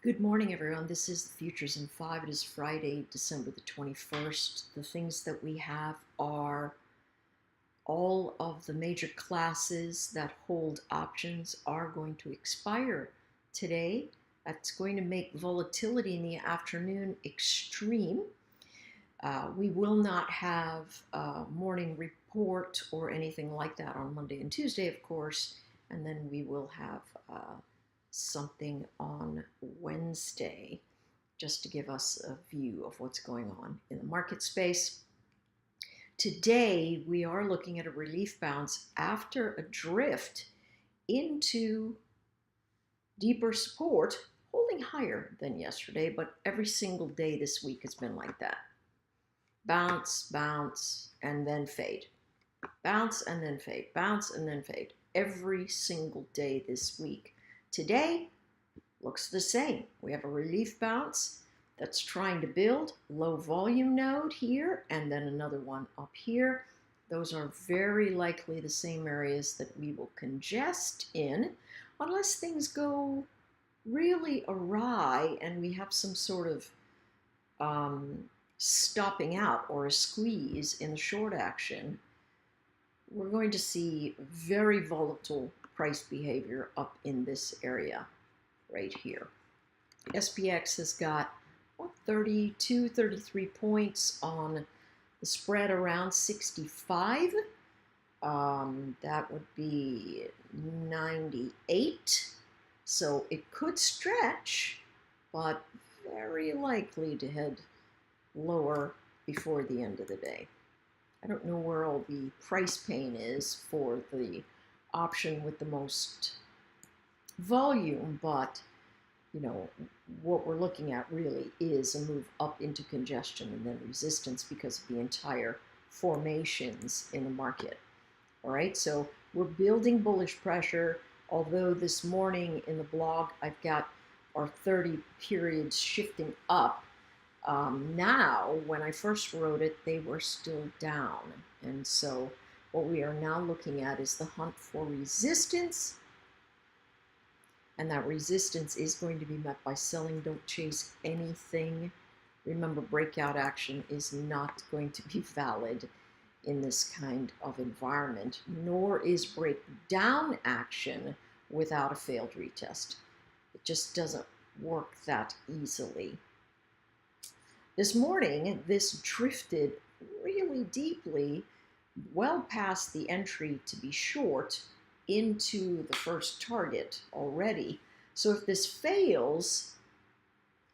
Good morning, everyone. This is the Futures in 5. It is Friday, December the 21st. The things that we have are all of the major classes that hold options are going to expire today. That's going to make volatility in the afternoon extreme. We will not have a morning report or anything like that on Monday and Tuesday, of course, and then we will have something on Wednesday just to give us a view of what's going on in the market space. Today, we are looking at a relief bounce after a drift into deeper support, holding higher than yesterday, but every single day this week has been like that. Bounce, bounce, and then fade. Bounce and then fade. Bounce and then fade. Every single day this week. Today looks the same. We have a relief bounce that's trying to build, low volume node here, and then another one up here. Those are very likely the same areas that we will congest in, unless things go really awry and we have some sort of stopping out or a squeeze in the short action. We're going to see very volatile price behavior up in this area right here. SPX has got 32, 33 points on the spread around 65. That would be 98. So it could stretch, but very likely to head lower before the end of the day. I don't know where all the price pain is for the option with the most volume, but you know, what we're looking at really is a move up into congestion and then resistance because of the entire formations in the market. All right, so we're building bullish pressure, although this morning in the blog I've got our 30 periods shifting up. Now, when I first wrote it, they were still down. And so what we are now looking at is the hunt for resistance. And that resistance is going to be met by selling. Don't chase anything. Remember, breakout action is not going to be valid in this kind of environment, nor is breakdown action without a failed retest. It just doesn't work that easily. This morning, this drifted really deeply, well past the entry to be short, into the first target already. So if this fails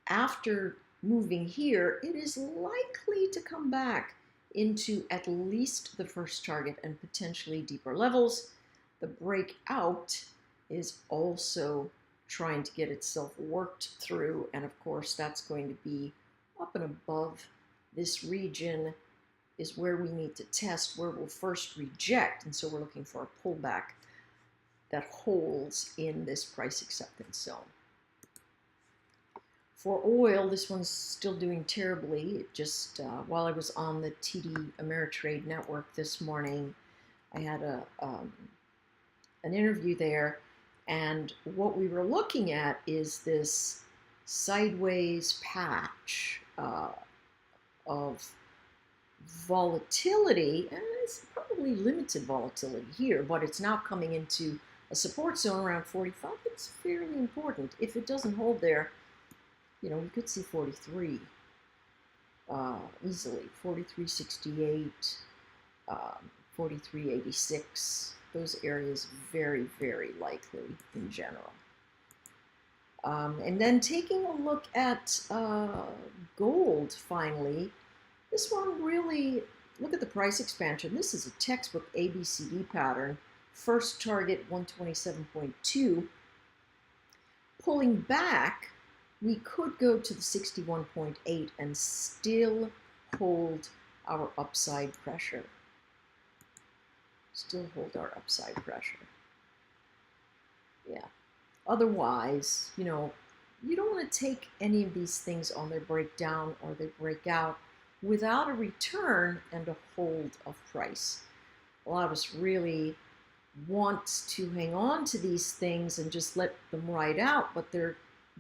after moving here, it is likely to come back into at least the first target and potentially deeper levels. The breakout is also trying to get itself worked through, and of course that's going to be up and above this region is where we need to test, where we'll first reject, and so we're looking for a pullback that holds in this price acceptance zone. For oil, this one's still doing terribly. It just, while I was on the TD Ameritrade network this morning, I had an interview there, and what we were looking at is this sideways patch of volatility, and it's probably limited volatility here, but it's now coming into a support zone around 45. It's fairly important. If it doesn't hold there, you know, we could see 43 easily, 43.68, 43.86. Those areas very, very likely in general. And then taking a look at gold finally, this one really, look at the price expansion. This is a textbook ABCD pattern. First target 127.2. Pulling back, we could go to the 61.8 and still hold our upside pressure. Still hold our upside pressure. Yeah. Otherwise, you know, you don't want to take any of these things on their breakdown or their breakout without a return and a hold of price. A lot of us really want to hang on to these things and just let them ride out, but they're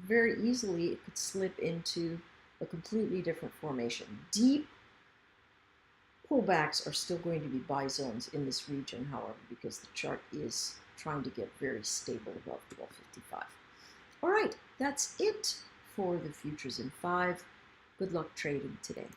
very easily it could slip into a completely different formation. Deep pullbacks are still going to be buy zones in this region, however, because the chart is trying to get very stable above 1255. All right, that's it for the futures in 5. Good luck trading today.